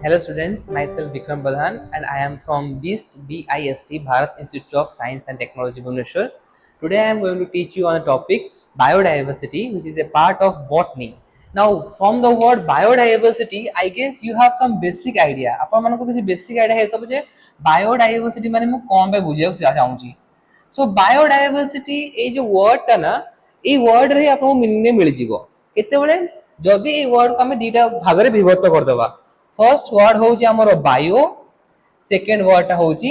Hello students, myself Vikram Pradhan and I am from BIST Bharat Institute of Science and Technology Bhubaneswar. Today I am going to teach you on a topic biodiversity, which is a part of botany. Now from the word biodiversity, I guess you have some basic idea. आपण मानको किसी basic idea है तो मुझे biodiversity माने मैं कौन पे बुझे चाहूँगी. So biodiversity ये जो word टा ना ये word रे आपको मीनिंग मिल जीवो. केते बड़े जदि ये word को हमें दीटा भागरे विभक्त कर दवा. फर्स्ट वर्ड होची हमर बायो सेकेंड वर्ड होची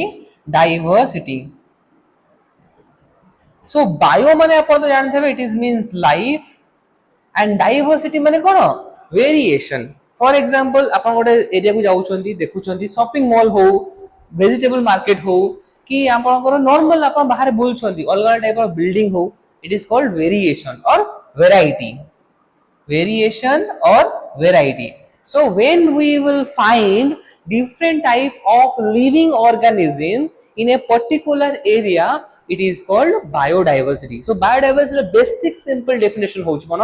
डाइवर्सिटी सो बायो माने आपण तो जानते हैं it is means life and diversity माने कोन वेरिएशन फॉर एग्जांपल आपण गोटे एरिया को जाउछंती देखुछंती शॉपिंग मॉल हो वेजिटेबल मार्केट हो कि आपनकर नॉर्मल आपण बाहर बुलछंती अलग टाइप ऑफ बिल्डिंग हो इट इज कॉल्ड वेरिएशन और variety variation or variety. So when we will find different type of living organism in a particular area, it is called biodiversity. So biodiversity basic simple definition होच कोन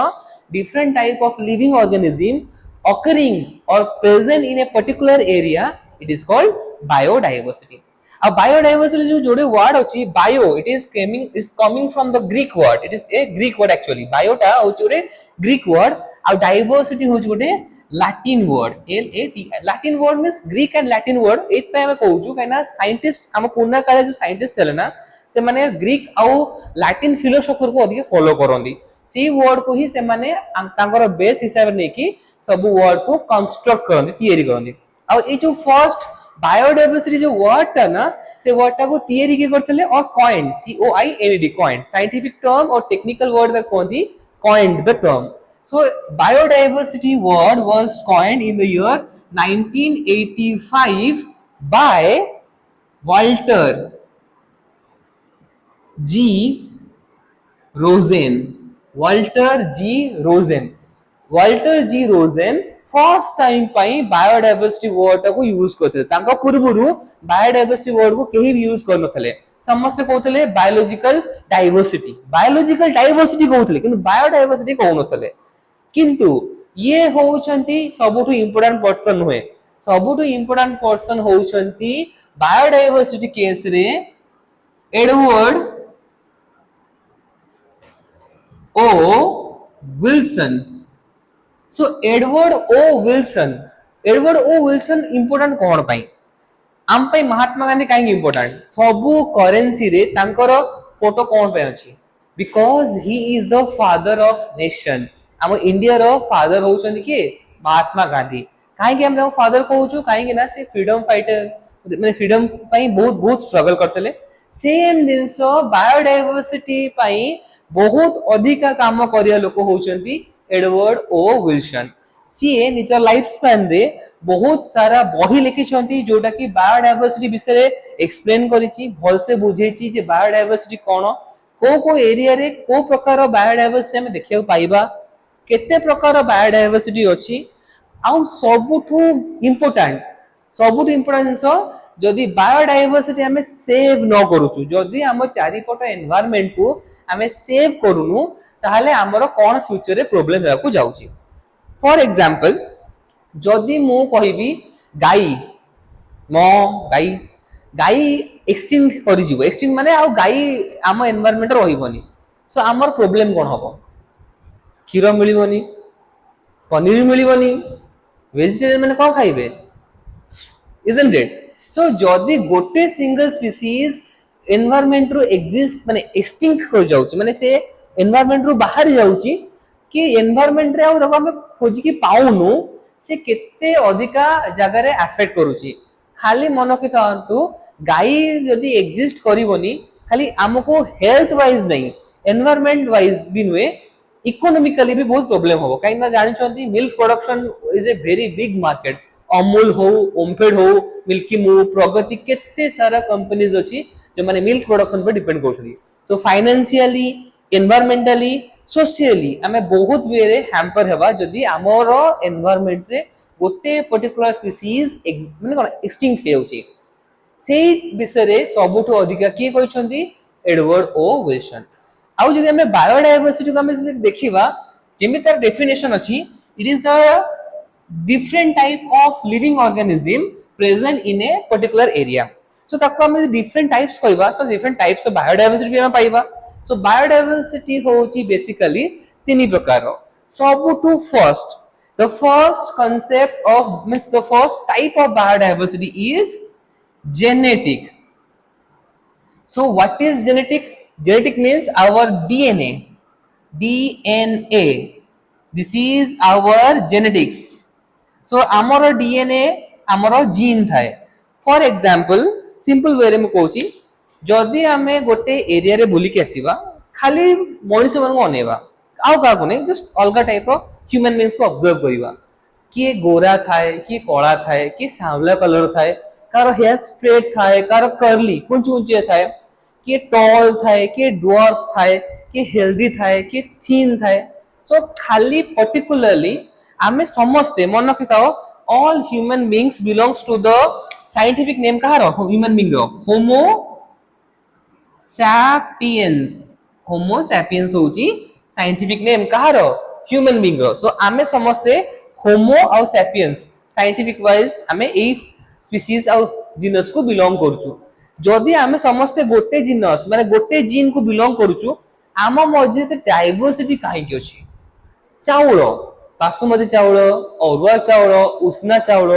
different type of living organism occurring or present in a particular area, it is called biodiversity. अब biodiversity जो जोड़े word होची bio it is coming from the Greek word, it is a Greek word actually. bio टा होची गोटे Greek word और diversity होची गोटे Latin word LAT. Latin word means Greek and Latin word एत पे हमें कहूचु काइना साइंटिस्ट हम पुराना काले जो साइंटिस्ट थले ना से माने ग्रीक आउ लैटिन फिलोसोफर को अधिक फॉलो करंदी सी वर्ड को ही से माने तांकर बेस हिसाब ने कि सब वर्ड को कंस्ट्रक्ट करंदी तैयारी करंदी और ए जो फर्स्ट बायोडाइवर्सिटी जो वर्ड था ना से वर्ड टा को तैयारी के करथले और coined COINED coined scientific term और टेक्निकल वर्ड द कोंदी coined the term so biodiversity word was coined in the year 1985 by Walter G Rosen. Walter G Rosen. Walter G Rosen first time पाई biodiversity word को use करते तांका पूर्वरु biodiversity word को केही भी use कर नथले समस्त कहतले बायोलॉजिकल डाइवर्सिटी कहतले किंतु बायोडाइवर्सिटी कहू नथले किंतु ये होउचंती सबुठु इंपोर्टेंट पर्सन हुए सबुठु इंपोर्टेंट पर्सन होउचंती बायोडाइवर्सिटी केस रे एडवर्ड ओ विल्सन सो एडवर्ड ओ विल्सन इंपोर्टेंट कोन पाई आम पाई महात्मा गांधी काई इंपोर्टेंट सबु करेंसी रे तांकर फोटो कोन पे अछि because he is the father of nation हम इंडिया रो फादर होउछन के महात्मा गांधी काई के हम फादर कहउछु काई के ना से फ्रीडम फाइटर माने फ्रीडम पाई बहुत बहुत स्ट्रगल करतले सेम दिनसो बायोडाइवर्सिटी पाई बहुत अधिका काम करिया लोक होउछंती एडवर्ड ओ विल्सन सीए निजर लाइफ स्पैन रे बहुत सारा बही लिखिछंती जोटा कि बायोडाइवर्सिटी विषय एक्सप्लेन करिछि भल से बुझेछि जे बायोडाइवर्सिटी कोन को एरिया रे को प्रकार बायोडाइवर्सिटी हम देखियो पाइबा केते प्रकार बायोडाइवर्सिटी अछि आ सबुठु इंपोर्टेंट जदि बायोडाइवर्सिटी हमें सेव न करूछु जदि हम चारिपट एनवायरनमेंट को हमें सेव करूनु ताहले हमर कोन फ्यूचर रे प्रॉब्लम हेबा को जाउची फॉर एग्जांपल जदि मु कहिबी गाई एक्सटिंक्ट करि जीवो एक्सटिंक्ट माने आ गाई हम एनवायरनमेंट रहिबोनी सो हमर प्रॉब्लम कोन हबो क्षीर मिलिबोनी पनीर मिलिबोनी वेजिटेरियन माने कोन खाइबे isn't it so जदि गोटे सिंगल स्पीशीज एनवायरनमेंट रो एग्जिस्ट माने एक्सटिंक्ट कर जाउची माने से एनवायरनमेंट रो बाहर जाउची कि एनवायरनमेंट रे आ देखो हम खोजी की पाउनु से केते अधिका जगह रे अफेक्ट करूची खाली मन के कहंतु गाई यदि एग्जिस्ट करिवोनी खाली हमको हेल्थ वाइज नहीं एनवायरनमेंट वाइज भी नुए इकोनॉमिकली भी बहुत प्रॉब्लम होबो काई ना जानि छथि milk production is a very big market Amul हो ओमफेड हो मिल्की मू प्रगति केते सारा कंपनीज अछि जो माने मिल्क प्रोडक्शन पर डिपेंड करछथि सो फाइनेंशियली एनवायरमेंटली सोशली आमे बहुत वेरे हैम्पर हेबा जदि हमर एनवायरनमेंट रे गोटे पर्टिकुलर स्पीशीज माने कोन एक्सटिंक्ट हेउची सेही विषय रे सबुठु अधिका की कहछथि एडवर्ड ओ विल्सन आउ जदि हमें बायोडाइवर्सिटी को हमें देखिबा जेमि तार डेफिनेशन अछि it is the different type of living organism present in a particular area. So ताको हमें different types कहवा, so different types of biodiversity भी हमें पाइबा. So biodiversity होची basically तीन प्रकार. सबुठु first, the first concept of means the first type of biodiversity is genetic. So what is genetic? Genetic means our DNA. DNA. This is our genetics. So आमर DNA आमर gene थाए. For example, simple way रे मु कहूची, जदि आमे गोटे area रे बुली के आसीबा, खाली मनुष्य मन को अनेबा, आउ का को नै, जस्ट अलगा टाइप ऑफ ह्यूमन बीइंग्स को ऑब्जर्व करिबा. किए गोरा थाए, किए कला थाए, किए सांवला कलर थाए, कार हेयर स्ट्रेट थाए, कार कर्ली कुंच कुंचे थाए, किए टॉल थाए, किए ड्वार्फ थाए, किए हेल्दी थाए, किए थिन थाए. सो खाली पर्टिकुलरली आमे समस्ते मन रखिथाओ, all human beings belongs to the scientific name Kahar human being row homo sapiens. homo sapiens होची scientific name कहार human being रो. so आमे समस्ते homo और sapiens scientific wise आमे ए species और genus को belong करछु. जदि आमे समस्ते गोटे genus माने गोटे जीन को belong करछु, आम मझे डाइवर्सिटी काहे की अछि. चाउल बासुमती चाउल, अरुआ चाउल, उष्णा चाउल,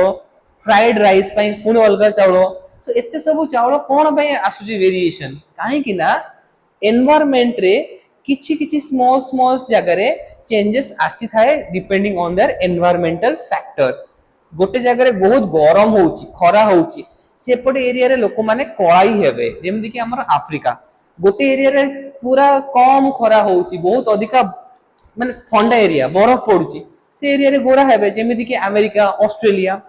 फ्राइड राइस पई पुणी अलगा चाउल. सो एते सब चाउल कोन पई आसुची वेरिएशन काहे कि ना एनवायरनमेंट रे किछि किछि स्मॉल स्मॉल जगह रे चेंजेस आसी थाए depending on their environmental factor. गोटे जगह रे बहुत गरम होउची, खरा होउची, सेपटे एरिया रे लोक माने कळाई हेबे. जेमि कि हमर अफ्रीका गोटे एरिया रे पूरा कम खरा होउची, बहुत अधिका माने ठंडा एरिया बरफ पड़ुची, से एरिया रे गोरा हेबे जेमिति कि America, Australia.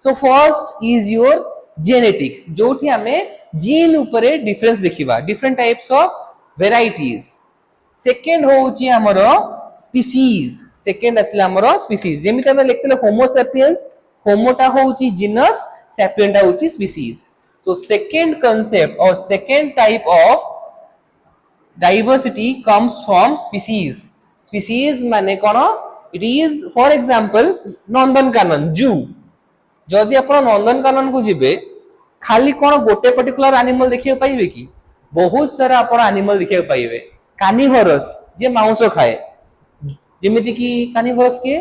So first is your genetic, जोठी हमें जीन ऊपर डिफरेंस देखिबा, different types of varieties. Second होउची हमरो स्पीसीज. सेकंड असला हमरो स्पीसीज, जेमिति हमें लिखतले होमो सैपियंस, होमोटा होउची जीनस, सैपियंटा होउची स्पीसीज. सो सेकंड कांसेप्ट और second type of diversity comes from species. Species माने कोन, it is for example Nandankanan जू. जदि आपण नंदनकानन को जिबे खाली कोन गोटे पर्टिकुलर एनिमल देखियो पाइबे कि बहुत सारा आपण एनिमल देखियो पाइबे. कार्निवोरस जे मांस खाए, जेमिति कि कार्निवोरस के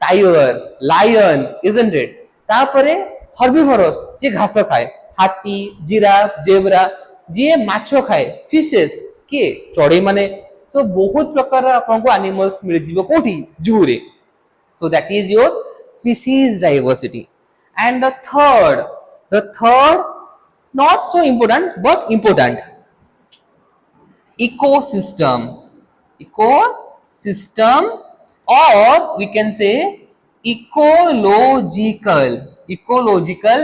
टाइगर, लायन, isn't it? तापरे हर्बिवोरस जे घास खाए, हाथी, जिराफ, जेब्रा, जे माछो खाए, फिशेस के चढ़ई माने. सो बहुत प्रकार आपन को एनिमल्स मिल जिवो कोठी जू रे. So that is your species diversity. And the third not so important but important, ecosystem. Ecosystem, or we can say ecological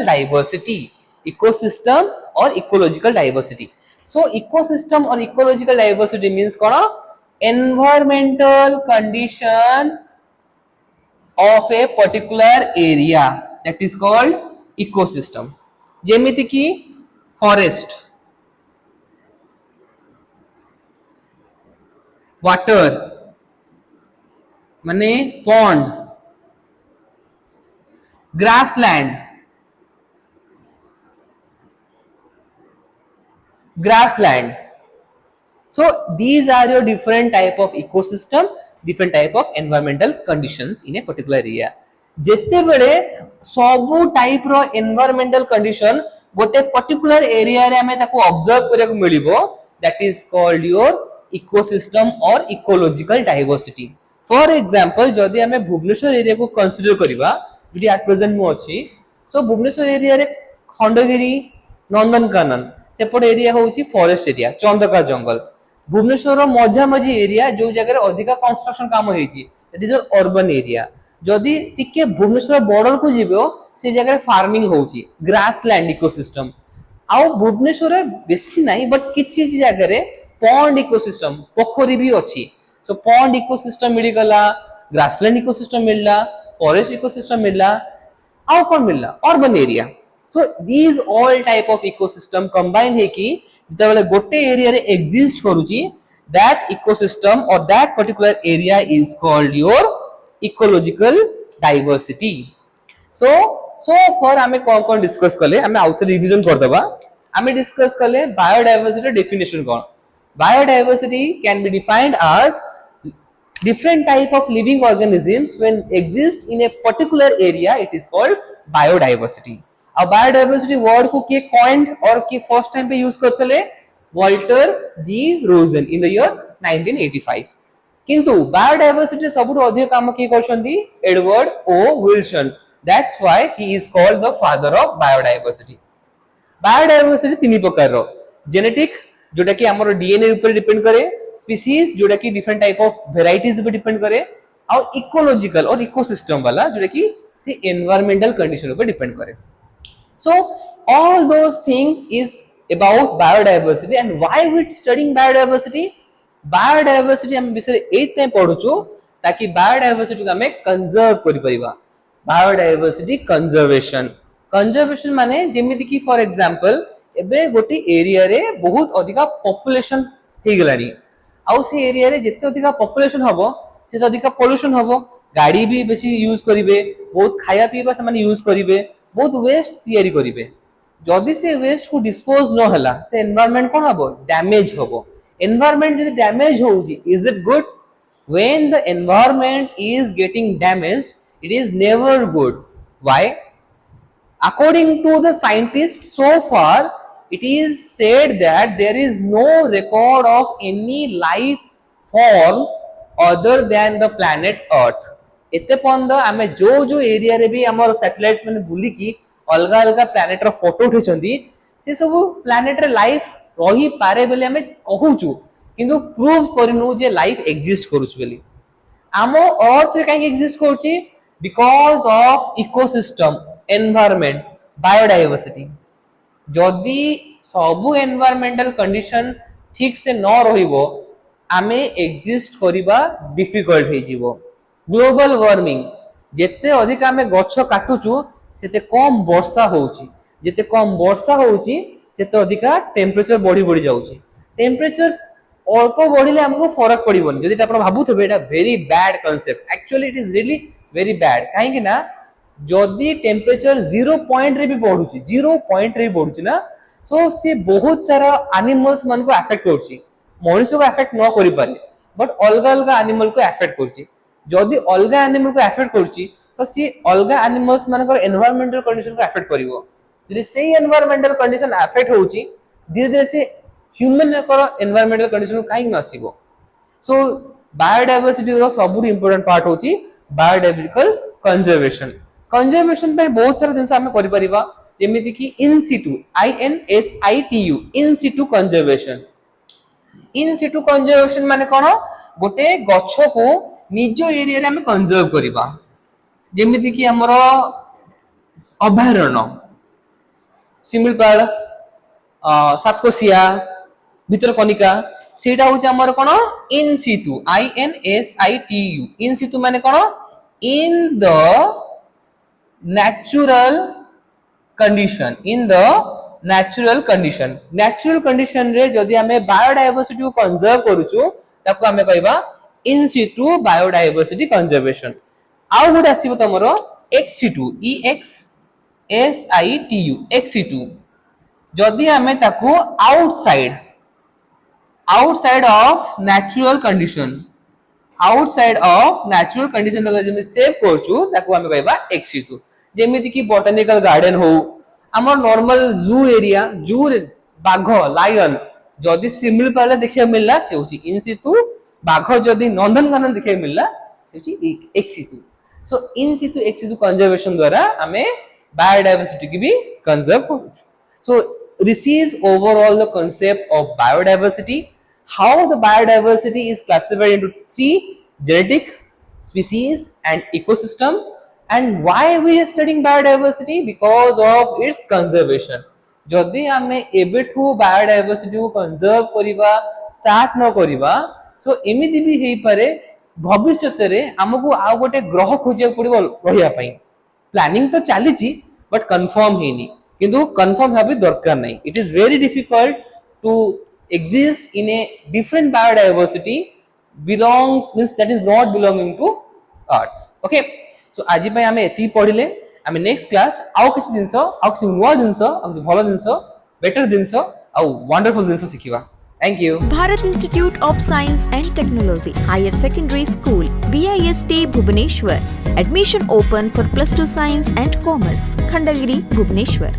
diversity. Ecosystem or ecological diversity. So ecosystem or ecological diversity means kona environmental condition of a particular area, that is called ecosystem. जेमिति कि forest, water माने pond, grassland, so these are your different type of ecosystem, different type of environmental conditions in a particular area. जेते बेले सबु type रो environmental condition गोटे particular area रे हमें ताको ऑब्जर्व करे को मिलिबो, that is called your ecosystem और इकोलॉजिकल डाइवर्सिटी. फॉर एग्जांपल जदि हमें भुवनेश्वर एरिया को कंसीडर करिबा, जदि एट प्रेजेंट मु अछि, सो भुवनेश्वर एरिया रे खंडगिरी, नंदनकानन सेपट एरिया होउची फॉरेस्ट एरिया, चंदका जंगल. भुवनेश्वर मझा मझी एरिया जो जगह रे अधिका कंस्ट्रक्शन काम होईची, दैट इज अर्बन एरिया. जदि टिके भुवनेश्वर बॉर्डर को जीवो से जगह फार्मिंग होउची, ग्रासलैंड इकोसिस्टम. आउ भुवनेश्वर बेसी नाही बट किछि जगह रे पॉन्ड इकोसिस्टम, पोखरी भी अछि. सो पॉन्ड इकोसिस्टम मिली गला, ग्रासलैंड इकोसिस्टम मिलला, फॉरेस्ट इकोसिस्टम मिलला, आउ कोन मिलला urban area. So these all type of ecosystem combine है कि जतबेले गोटे एरिया रे एग्जिस्ट करूची, दैट इकोसिस्टम और that particular area is called your ecological diversity. so far आमे कौन डिस्कस कले आमे आउथ रिवीजन कर दबा. आमे डिस्कस कले बायोडायवर्सिटी डेफिनेशन कौन. Biodiversity can be defined as different type of living organisms when exist in a particular area, it is called biodiversity. अब biodiversity word को के coined और के first time पे यूज करते ले Walter G Rosen in the year 1985. किंतु biodiversity सबुठ अधिक काम किए करछंती Edward O Wilson. That's why he is called the father of biodiversity. Biodiversity तीन प्रकार रो. जेनेटिक जोटा कि हमर डीएनए ऊपर डिपेंड करे, स्पीसीज जोटा कि डिफरेंट टाइप ऑफ वेराइटीज ऊपर डिपेंड करे, और इकोलॉजिकल और इकोसिस्टम वाला जोटा कि से एनवायरमेंटल कंडीशन ऊपर डिपेंड करे. So all those thing is about biodiversity. And why we studying biodiversity? Biodiversity हम विषय 8 टाइम पढुछु ताकि biodiversity को हमें कंजर्व करि परिबा. Biodiversity conservation. Conservation माने जेमिति कि फॉर एग्जांपल एबे गोटे एरिया रे बहुत अधिका पॉपुलेशन हे गलानी. आउ से एरिया रे जेते अधिका पॉपुलेशन हबो से अधिका पोल्यूशन हबो. गाड़ी भी बेसी यूज करिवे, बहुत खाया पीबा से माने यूज करिवे, बहुत वेस्ट तैयारी करिवे. जदि से वेस्ट को डिस्पोज न हला से एनवायरनमेंट कोन हबो डैमेज हबो. एनवायरनमेंट जदि डैमेज होउची is it good? When the environment is getting damaged, it is never good. Why? According to the scientists, so far it is said that there is no record of any life form other than the planet Earth. एते पंद आमे जो area रे भी हमर satellites माने बुली की अलगा अलगा प्लैनेट रो फोटो उठेचंदी से सब प्लैनेट रे लाइफ रही पारे बेले हमें कहूचु किंतु प्रूव करिनु जे लाइफ एग्जिस्ट करूछ बेली. आमो अर्थ रे काई एग्जिस्ट करूची because of ecosystem, environment, biodiversity. जदि सब एनवायरमेंटल कंडीशन ठीक से न रहिबो आमे एग्जिस्ट करिबा डिफिकल्ट हे जीवो. ग्लोबल वार्मिंग जेते अधिक आमे गछ काटुचु सेते कम वर्षा होउची. जेते कम वर्षा होउची सेते अधिका टेम्परेचर बढ़ी जाउची. टेम्परेचर अल्प बढ़िले हमको फरक पड़िबोनी. जदि आपण भाबुथबे एटा very bad concept. Actually it is really very bad. काहे कि ना जदि टेम्परेचर 0 पॉइंट रे भी बढ़ुची, 0 पॉइंट रे बढ़ुची ना, सो से बहुत सारा एनिमल्स मन को अफेक्ट करची. मनुष्य को अफेक्ट न करि पारे बट अलगा अलगा एनिमल को अफेक्ट करची. जदि अलगा एनिमल को अफेक्ट करची तो सी अलगा एनिमल्स मानकर एनवायरमेंटल कंडीशन को अफेक्ट करिवो. जदि सेही एनवायरमेंटल कंडीशन अफेक्ट होउची धीरे धीरे से ह्यूमन कर एनवायरमेंटल कंडीशन काई न आसीबो. सो बायोडायवर्सिटी रो सबुठ इंपोर्टेंट पार्ट होची बायोडायवर्सिटी कंजर्वेशन. कंजर्वेशन पे बहुत सारा जिंस हमें करि परिबा जेमिति कि इन Situ, INSITU, in Situ conservation. In Situ conservation माने कोन? गोटे गछ को निज एरिया रे हमें कंजर्व करिबा. जेमिति कि हमरो अभयारण्य सिमिलपाल, सातकोशिया, भितरकनिका सेटा होचे हमर कोन इन सिटू, INSITU. इन सिटू माने कोन? In the natural condition. In the natural condition. Natural condition रे जदि हमें बायोडायवर्सिटी को कंजर्व करूछु ताको हमें कहबा इन सिटू बायोडायवर्सिटी कंजर्वेशन. आउ good आसीबो तमरो ex situ, EXSITU, ex situ. जदि हमें ताको outside of natural condition, outside of natural condition तक जमे सेव करछु ताको हमें कहबा ex situ. जेमिति कि बोटानिकल गार्डन हो, हमर नॉर्मल जू एरिया, जू बाघ, लायन जदि सिमिल पाले देखिया मिलला से होची इन सिटू. बाघ जदि नंदनकानन देखिया मिलला से होची एक्स सिटू. सो इन सिटू एक्स सिटू कंजर्वेशन द्वारा हमें बायोडायवर्सिटी की भी कंजर्व करू. So this is overall the concept of biodiversity. How the biodiversity is classified into 3: genetic, species and ecosystem. And why we are studying biodiversity? Because of its conservation. जदि हमें एबेठू biodiversity को conserve करिबा start न करिबा सो एमिति भी हेई पारे भविष्यत रे हमकु आ गोटे ग्रह खोजिया पड़िबो रहिया पई. प्लानिंग तो चलीची बट कंफर्म हेनी, किंतु कंफर्म हेबे दरकार नै. It is very difficult to exist in a different biodiversity belong means that is not belonging to earth okay so आज आम एति पढ़ले आम नेक्स्ट क्लास आउ किसी जिनस आउ किसी नुआ जिनस आउ किसी भल जिनस बेटर जिनस आउ वंडरफुल जिनस शिखिबा thank you Bharat Institute of Science and Technology, Higher Secondary School, BIST Bhubaneswar. Admission open for +2 Science and Commerce, Khandagiri, Bhubaneswar.